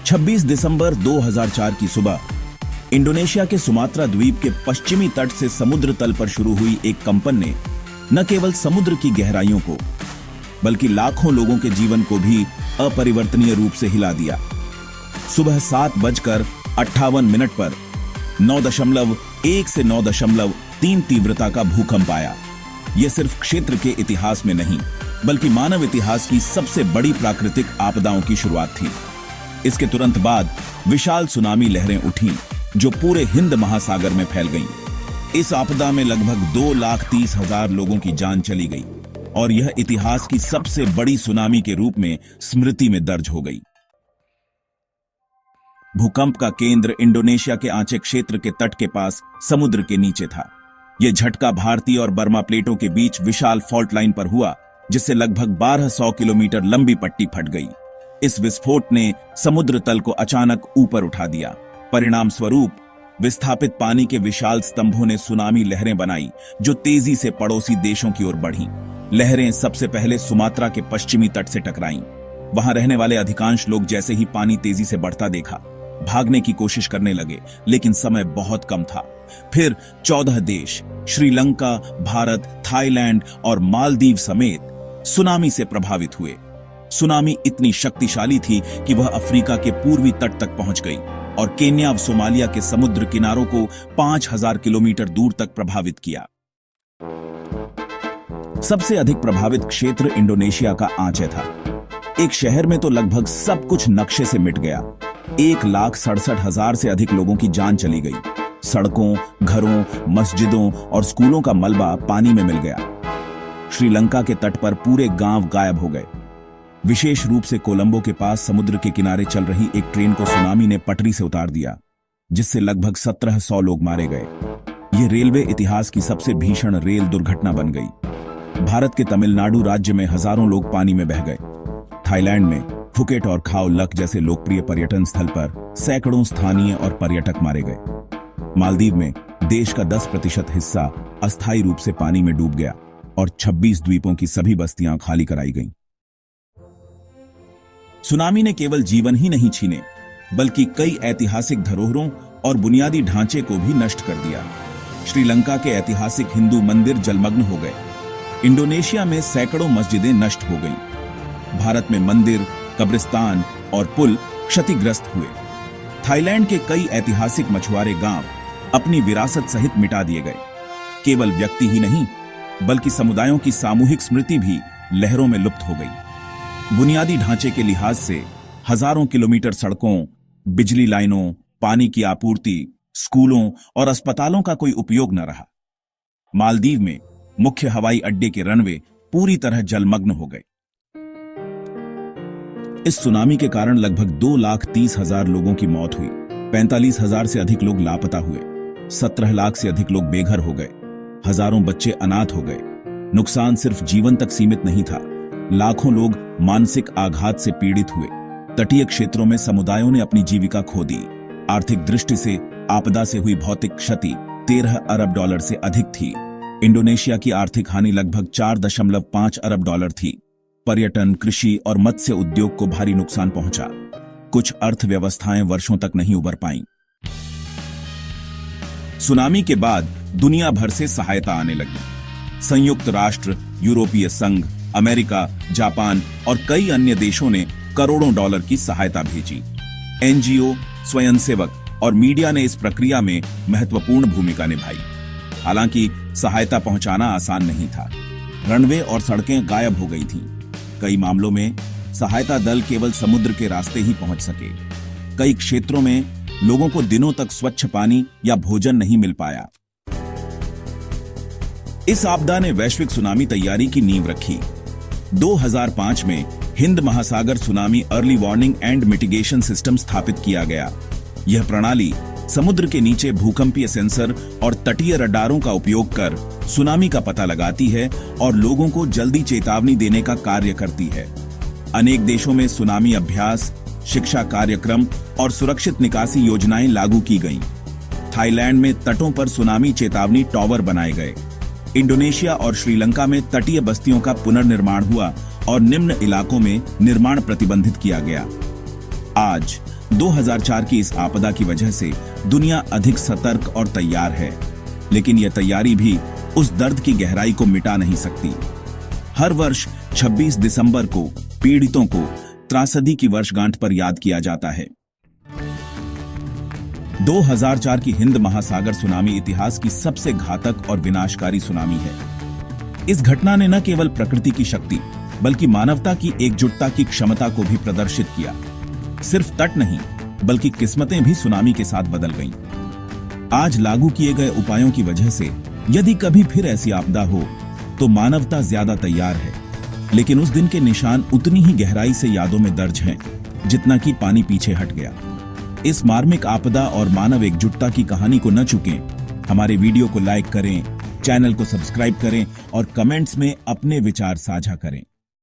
26 दिसंबर 2004 की सुबह इंडोनेशिया के सुमात्रा द्वीप के पश्चिमी तट से समुद्र तल पर शुरू हुई एक कंपन ने न केवल समुद्र की गहराइयों को बल्कि लाखों लोगों के जीवन को भी अपरिवर्तनीय रूप से हिला दिया। सुबह 7:58 पर 9.1 से 9.3 तीव्रता का भूकंप आया। यह सिर्फ क्षेत्र के इतिहास में नहीं बल्कि मानव इतिहास की सबसे बड़ी प्राकृतिक आपदाओं की शुरुआत थी। इसके तुरंत बाद विशाल सुनामी लहरें उठीं जो पूरे हिंद महासागर में फैल गईं। इस आपदा में लगभग 2,30,000 लोगों की जान चली गई और यह इतिहास की सबसे बड़ी सुनामी के रूप में स्मृति में दर्ज हो गई। भूकंप का केंद्र इंडोनेशिया के आंचे क्षेत्र के तट के पास समुद्र के नीचे था। यह झटका भारतीय और बर्मा प्लेटों के बीच विशाल फॉल्ट लाइन पर हुआ, जिससे लगभग 1200 किलोमीटर लंबी पट्टी फट गई। इस विस्फोट ने समुद्र तल को अचानक ऊपर उठा दिया। परिणाम स्वरूप विस्थापित पानी के विशाल स्तंभों ने सुनामी लहरें बनाई जो तेजी से पड़ोसी देशों की ओर बढ़ीं। लहरें सबसे पहले सुमात्रा के पश्चिमी तट से टकराईं। वहां रहने वाले अधिकांश लोग जैसे ही पानी तेजी से बढ़ता देखा, भागने की कोशिश करने लगे, लेकिन समय बहुत कम था। फिर 14 देश श्रीलंका, भारत, थाईलैंड और मालदीव समेत सुनामी से प्रभावित हुए। सुनामी इतनी शक्तिशाली थी कि वह अफ्रीका के पूर्वी तट तक पहुंच गई और केन्या और सोमालिया के समुद्र किनारों को 5,000 किलोमीटर दूर तक प्रभावित किया। सबसे अधिक प्रभावित क्षेत्र इंडोनेशिया का आंचे था। एक शहर में तो लगभग सब कुछ नक्शे से मिट गया। 1,67,000 से अधिक लोगों की जान चली गई। सड़कों, घरों, मस्जिदों और स्कूलों का मलबा पानी में मिल गया। श्रीलंका के तट पर पूरे गांव गायब हो गए। विशेष रूप से कोलंबो के पास समुद्र के किनारे चल रही एक ट्रेन को सुनामी ने पटरी से उतार दिया, जिससे लगभग 1700 लोग मारे गए। यह रेलवे इतिहास की सबसे भीषण रेल दुर्घटना बन गई। भारत के तमिलनाडु राज्य में हजारों लोग पानी में बह गए। थाईलैंड में फुकेट और खाओ लक जैसे लोकप्रिय पर्यटन स्थल पर सैकड़ों स्थानीय और पर्यटक मारे गए। मालदीव में देश का 10% हिस्सा अस्थायी रूप से पानी में डूब गया और 26 द्वीपों की सभी बस्तियां खाली कराई गईं। सुनामी ने केवल जीवन ही नहीं छीने बल्कि कई ऐतिहासिक धरोहरों और बुनियादी ढांचे को भी नष्ट कर दिया। श्रीलंका के ऐतिहासिक हिंदू मंदिर जलमग्न हो गए। इंडोनेशिया में सैकड़ों मस्जिदें नष्ट हो गईं। भारत में मंदिर, कब्रिस्तान और पुल क्षतिग्रस्त हुए। थाईलैंड के कई ऐतिहासिक मछुआरे गांव अपनी विरासत सहित मिटा दिए गए। केवल व्यक्ति ही नहीं बल्कि समुदायों की सामूहिक स्मृति भी लहरों में लुप्त हो गई। बुनियादी ढांचे के लिहाज से हजारों किलोमीटर सड़कों, बिजली लाइनों, पानी की आपूर्ति, स्कूलों और अस्पतालों का कोई उपयोग न रहा। मालदीव में मुख्य हवाई अड्डे के रनवे पूरी तरह जलमग्न हो गए। इस सुनामी के कारण लगभग 2,30,000 लोगों की मौत हुई। 45,000 से अधिक लोग लापता हुए। 17 लाख से अधिक लोग बेघर हो गए। हजारों बच्चे अनाथ हो गए। नुकसान सिर्फ जीवन तक सीमित नहीं था, लाखों लोग मानसिक आघात से पीड़ित हुए। तटीय क्षेत्रों में समुदायों ने अपनी जीविका खो दी। आर्थिक दृष्टि से आपदा से हुई भौतिक क्षति 13 अरब डॉलर से अधिक थी। इंडोनेशिया की आर्थिक हानि लगभग 4.5 अरब डॉलर थी। पर्यटन, कृषि और मत्स्य उद्योग को भारी नुकसान पहुंचा। कुछ अर्थव्यवस्थाएं वर्षों तक नहीं उबर पाईं। सुनामी के बाद दुनिया भर से सहायता आने लगी। संयुक्त राष्ट्र, यूरोपीय संघ, अमेरिका, जापान और कई अन्य देशों ने करोड़ों डॉलर की सहायता भेजी। एनजीओ, स्वयंसेवक और मीडिया ने इस प्रक्रिया में महत्वपूर्ण भूमिका निभाई। हालांकि सहायता पहुंचाना आसान नहीं था। रनवे और सड़कें गायब हो गई थीं। कई मामलों में सहायता दल केवल समुद्र के रास्ते ही पहुंच सके। कई क्षेत्रों में लोगों को दिनों तक स्वच्छ पानी या भोजन नहीं मिल पाया। इस आपदा ने वैश्विक सुनामी तैयारी की नींव रखी। 2005 में हिंद महासागर tsunami early warning and mitigation system स्थापित किया गया। यह प्रणाली समुद्र के नीचे भूकंपीय सेंसर और तटीय रडारों का उपयोग कर सुनामी का पता लगाती है और लोगों को जल्दी चेतावनी देने का कार्य करती है। अनेक देशों में सुनामी अभ्यास, शिक्षा कार्यक्रम और सुरक्षित निकासी योजनाएं लागू की गईं। थाईलैंड में तटों पर सुनामी चेतावनी टॉवर बनाए गए। इंडोनेशिया और श्रीलंका में तटीय बस्तियों का पुनर्निर्माण हुआ और निम्न इलाकों में निर्माण प्रतिबंधित किया गया। आज 2004 की इस आपदा की वजह से दुनिया अधिक सतर्क और तैयार है, लेकिन यह तैयारी भी उस दर्द की गहराई को मिटा नहीं सकती। हर वर्ष 26 दिसंबर को पीड़ितों को त्रासदी की वर्षगांठ पर याद किया जाता है। 2004 की हिंद महासागर सुनामी इतिहास की सबसे घातक और विनाशकारी सुनामी है। इस घटना ने न केवल प्रकृति की शक्ति बल्कि मानवता की एकजुटता की क्षमता को भी प्रदर्शित किया। सिर्फ तट नहीं बल्कि किस्मतें भी सुनामी के साथ बदल गईं। आज लागू किए गए उपायों की वजह से यदि कभी फिर ऐसी आपदा हो तो मानवता ज्यादा तैयार है, लेकिन उस दिन के निशान उतनी ही गहराई से यादों में दर्ज हैं जितना कि पानी पीछे हट गया। इस मार्मिक आपदा और मानव एकजुटता की कहानी को न चूकें। हमारे वीडियो को लाइक करें, चैनल को सब्सक्राइब करें और कमेंट्स में अपने विचार साझा करें।